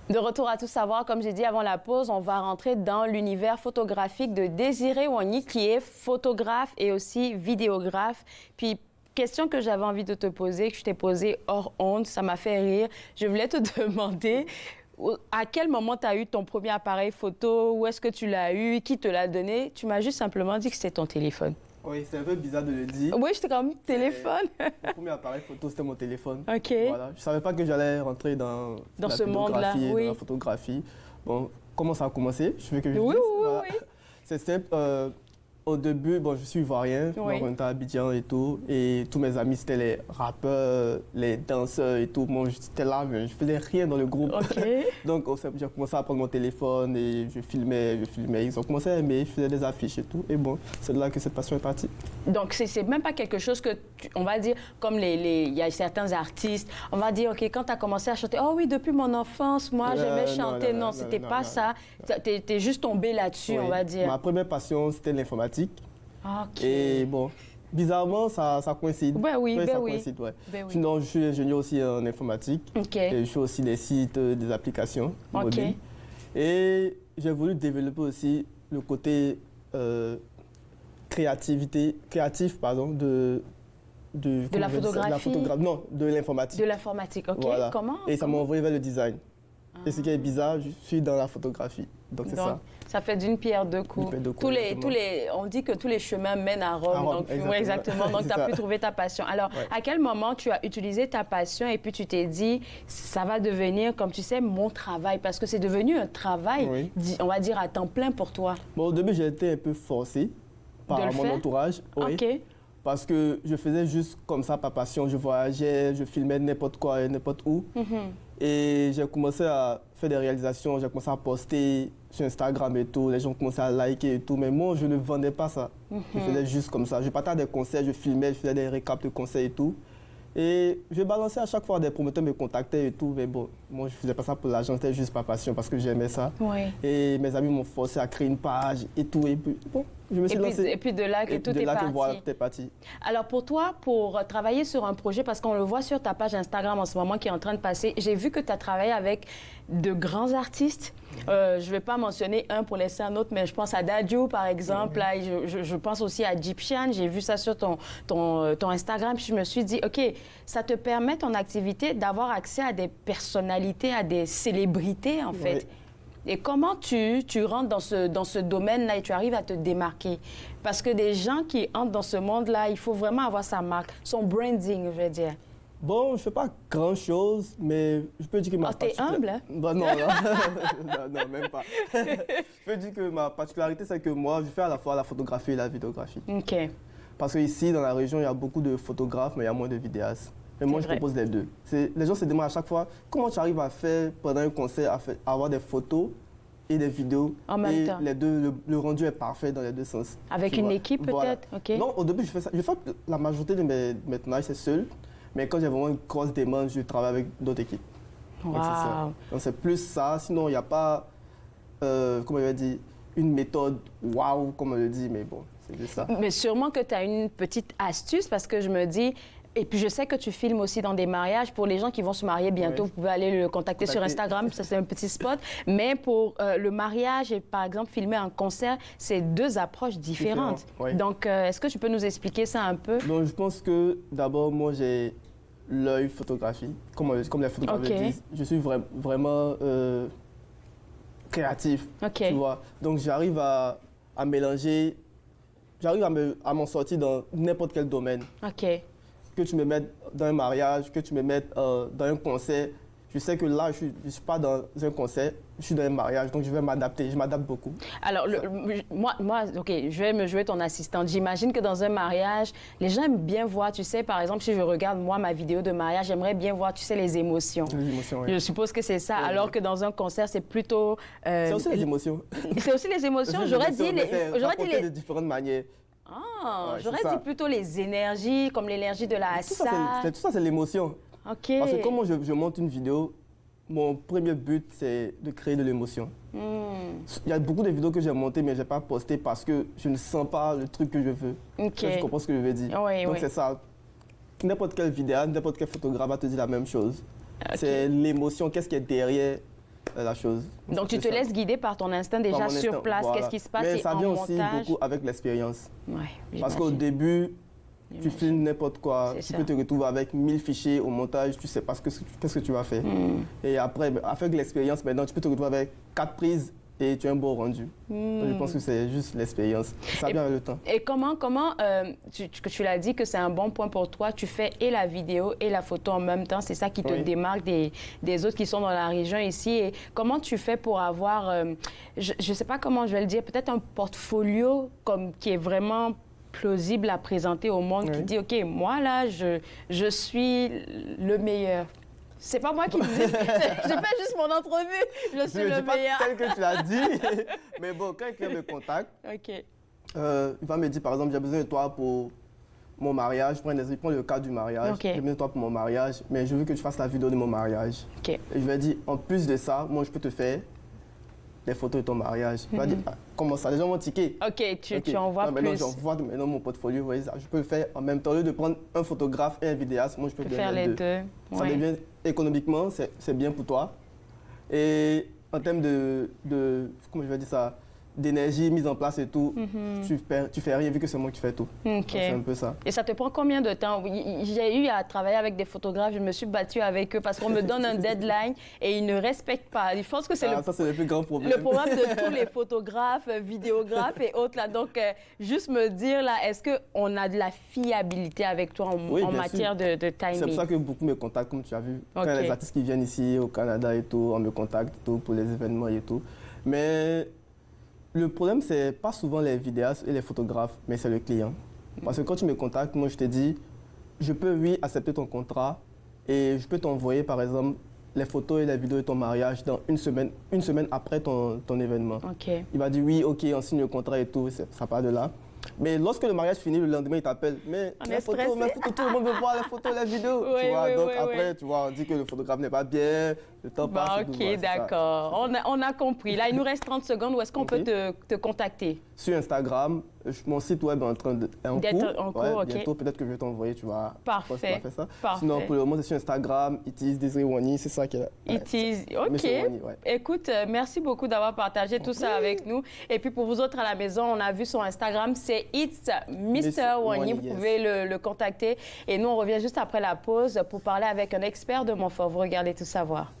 De retour à tout savoir, comme j'ai dit avant la pause, on va rentrer dans l'univers photographique de Désiré Wagny, qui est photographe et aussi vidéographe. Puis, question que j'avais envie de te poser, que je t'ai posée hors onde, ça m'a fait rire. Je voulais te demander, à quel moment tu as eu ton premier appareil photo? Où est-ce que tu l'as eu? Qui te l'a donné? Tu m'as juste simplement dit que c'était ton téléphone. Oui, c'est un peu bizarre de le dire. Oui, j'étais comme téléphone. Mon premier appareil photo, c'était mon téléphone. OK. Voilà. Je ne savais pas que j'allais rentrer dans la ce monde-là, photographie, oui. dans la photographie. Bon, comment ça a commencé? Je veux que je Oui, dise. oui, Voilà. oui. C'est simple. Au début, bon, je suis ivoirien, Oui. on était à Abidjan et tout. Et tous mes amis, c'était les rappeurs, les danseurs et tout. Moi, j'étais là, mais je faisais rien dans le groupe. OK. Donc, j'ai commencé à prendre mon téléphone et je filmais. Ils ont commencé à aimer, je faisais des affiches et tout. Et bon, c'est de là que cette passion est partie. Donc, c'est même pas quelque chose que, on va dire, comme il y a certains artistes, on va dire, OK, quand tu as commencé à chanter, oh oui, depuis mon enfance, moi, j'aimais chanter. Non, c'était pas ça. T'es juste tombé là-dessus, Oui. on va dire. Ma première passion, c'était l'informatique. OK. Et bon, bizarrement, ça coïncide. Ben oui, Ouais, ben ça oui. coïncide, ouais. Ben oui. Sinon, je suis ingénieur aussi en informatique. OK. Et je fais aussi des sites, des applications mobiles. Et j'ai voulu développer aussi le côté créatif, pardon, de la photographie? Non, de l'informatique. De l'informatique, OK. Voilà. Comment? Et ça m'a envoyé vers le design. Et ce qui est bizarre, je suis dans la photographie. Donc c'est ça. Ça fait d'une pierre deux coups. On dit que tous les chemins mènent à Rome. À Rome, donc, exactement. ouais, exactement. Donc, tu as pu trouver ta passion. Alors, à quel moment tu as utilisé ta passion et puis tu t'es dit, ça va devenir, comme tu sais, mon travail? Parce que c'est devenu un travail, on va dire, à temps plein pour toi. Bon, au début, j'ai été un peu forcé par mon entourage. Oui. OK. Parce que je faisais juste comme ça par passion. Je voyageais, je filmais n'importe quoi et n'importe où. Et j'ai commencé à faire des réalisations, j'ai commencé à poster sur Instagram et tout. Les gens commençaient à liker et tout. Mais moi, je ne vendais pas ça. Je faisais juste comme ça. Je partais à des concerts, je filmais, je faisais des récaps de concerts et tout. Et je balançais à chaque fois, des promoteurs me contactaient et tout. Mais bon, moi, je ne faisais pas ça pour l'argent, c'était juste par passion parce que j'aimais ça. Oui. Et mes amis m'ont forcé à créer une page et tout. Et puis, bon, je me suis lancé. Et puis de là que tout est parti. Voilà, tout est parti. Alors pour toi, pour travailler sur un projet, parce qu'on le voit sur ta page Instagram en ce moment qui est en train de passer, j'ai vu que tu as travaillé avec de grands artistes. Je ne vais pas mentionner un pour laisser un autre, mais je pense à Dadju, par exemple. Là, je pense aussi à Egyptian. J'ai vu ça sur ton Instagram. Puis je me suis dit, OK, ça te permet, ton activité, d'avoir accès à des personnalités, à des célébrités, en fait. Et comment tu rentres dans ce domaine-là et tu arrives à te démarquer? Parce que des gens qui entrent dans ce monde-là, il faut vraiment avoir sa marque, son branding, je veux dire. Bon, je ne fais pas grand-chose, mais je peux dire que ma t'es humble, hein? Bah, non, non, même pas. Je peux dire que ma particularité, c'est que moi, je fais à la fois la photographie et la vidéographie. OK. Parce qu'ici, dans la région, il y a beaucoup de photographes, mais il y a moins de vidéastes. Et moi, je propose les deux. Les gens se demandent à chaque fois comment tu arrives à faire, pendant un concert, à avoir des photos et des vidéos. En même temps. Les deux, le rendu est parfait dans les deux sens. Avec une équipe, peut-être? Voilà. OK. Non, au début, je fais ça. Je fais la majorité de mes tournages, c'est seul. Mais quand j'ai vraiment une grosse demande, je travaille avec d'autres équipes. Wow. Donc c'est plus ça. Sinon, il n'y a pas, comment je vais dire, une méthode waouh, comme on le dit, mais bon, c'est juste ça. Mais sûrement que tu as une petite astuce parce que je me dis, et puis je sais que tu filmes aussi dans des mariages. Pour les gens qui vont se marier bientôt, vous pouvez aller le contacter sur Instagram, ça c'est un petit spot. Mais pour le mariage et par exemple filmer un concert, c'est deux approches différentes. Donc est-ce que tu peux nous expliquer ça un peu? Donc je pense que d'abord, moi j'ai l'œil photographie, comme les photographes le disent. Je suis vraiment créatif, tu vois. Donc j'arrive à mélanger, j'arrive à m'en sortir dans n'importe quel domaine. OK. Que tu me mettes dans un mariage, que tu me mettes dans un concert, je sais que là, je ne suis pas dans un concert, je suis dans un mariage, donc je vais m'adapter, je m'adapte beaucoup. Alors, moi, OK, je vais me jouer ton assistante. J'imagine que dans un mariage, les gens aiment bien voir, tu sais, par exemple, si je regarde, moi, ma vidéo de mariage, j'aimerais bien voir, tu sais, les émotions. Les émotions, oui. Je suppose que c'est ça, alors que dans un concert, c'est plutôt... c'est aussi les émotions. C'est aussi les émotions, j'aurais dit de différentes manières. Ah, j'aurais dit plutôt les énergies, comme l'énergie de la salle. Tout ça, c'est l'émotion. OK. Parce que comme je monte une vidéo, mon premier but, c'est de créer de l'émotion. Il y a beaucoup de vidéos que j'ai montées, mais je n'ai pas postées parce que je ne sens pas le truc que je veux. Tu comprends ce que je veux dire? Donc c'est ça. N'importe quel vidéaste, n'importe quel photographe va te dire la même chose. C'est l'émotion, qu'est-ce qui est derrière la chose. Donc, tu te laisses guider par ton instinct déjà mon sur instinct, place, voilà. qu'est-ce qui se passe Mais et ça en vient aussi montage. beaucoup avec l'expérience. Ouais, Parce qu'au j'imagine. début, tu J'imagine. filmes n'importe quoi, C'est tu ça. peux te retrouver avec 1000 fichiers au montage, tu sais pas qu'est-ce que tu vas faire. Et après, avec l'expérience, maintenant, tu peux te retrouver avec 4 prises et tu as un beau rendu. Donc, je pense que c'est juste l'expérience. Ça vient avec le temps. Et tu l'as dit que c'est un bon point pour toi, tu fais et la vidéo et la photo en même temps, c'est ça qui te Oui. démarque des autres qui sont dans la région ici. Et comment tu fais pour avoir, je ne sais pas comment je vais le dire, peut-être un portfolio qui est vraiment plausible à présenter au monde, qui Oui. dit, OK, moi là, je suis le meilleur. C'est pas moi qui le dis, je fais juste mon entrevue, je suis Je ne le dis pas meilleur. tel que tu l'as dit, mais bon, quand quelqu'un me contacte, OK. il va me dire, par exemple, j'ai besoin de toi pour mon mariage. Prends le cas du mariage. Ok. J'ai besoin de toi pour mon mariage, mais je veux que tu fasses la vidéo de mon mariage. OK. Et je lui ai dit, en plus de ça, moi, je peux te faire des photos de ton mariage. Il va dire, ah, comment ça, les gens m'ont tiqué. OK, tu Ok. envoies Non, maintenant, plus. j'envoie maintenant mon portfolio. Vous voyez ça, je peux le faire en même temps. Au lieu de prendre un photographe et un vidéaste, moi, je peux Tu peux faire les deux. Ça Ouais. devient économiquement, c'est bien pour toi. Et en termes comment je vais dire ça, d'énergie mise en place et tout, tu fais rien vu que c'est moi qui fais tout. OK. Donc, c'est un peu ça. Et ça te prend combien de temps? J'ai eu à travailler avec des photographes, je me suis battue avec eux parce qu'on me donne un deadline et ils ne respectent pas. Je pense que c'est Ça, c'est le plus grand problème. le problème de tous les photographes, vidéographes et autres là. Donc, juste me dire là, est-ce qu'on a de la fiabilité avec toi Oui, en bien matière sûr. de C'est pour timing? ça que beaucoup me contactent, comme tu as vu. Quand il y a Ok. les artistes qui viennent ici au Canada et tout, on me contacte et tout, pour les événements et tout. Mais le problème, c'est pas souvent les vidéastes et les photographes, mais c'est le client. Parce que quand tu me contactes, moi, je te dis, je peux, oui, accepter ton contrat et je peux t'envoyer, par exemple, les photos et les vidéos de ton mariage dans une semaine après ton événement. OK. Il va dire, oui, OK, on signe le contrat et tout, ça part de là. Mais lorsque le mariage finit, le lendemain, il t'appelle. Mais On mes est photos, stressé. tout le monde veut voir les photos, les vidéos. Oui, tu vois? oui, Donc oui, après, oui. tu vois, on dit que le photographe n'est pas bien, le temps passe. Bah, et tout, OK, voilà, c'est ça. d'accord. On a compris. Là, il nous reste 30 secondes. Où est-ce qu'on Ok. peut te contacter? Sur Instagram, mon site web est en train D'être en cours, ok. Bientôt, peut-être que je vais t'envoyer, tu vois. Parfait. Tu vas faire ça. Parfait. Sinon, pour le moment, c'est sur Instagram, Désiré Wani, c'est ça qui est. It is. OK. Monsieur Wani, ouais. Écoute, merci beaucoup d'avoir partagé tout ça avec nous. Et puis pour vous autres à la maison, on a vu son Instagram, c'est It's Mr. Wani. Vous yes. pouvez le contacter. Et nous, on revient juste après la pause pour parler avec un expert de Montfort. Vous regardez Tout savoir.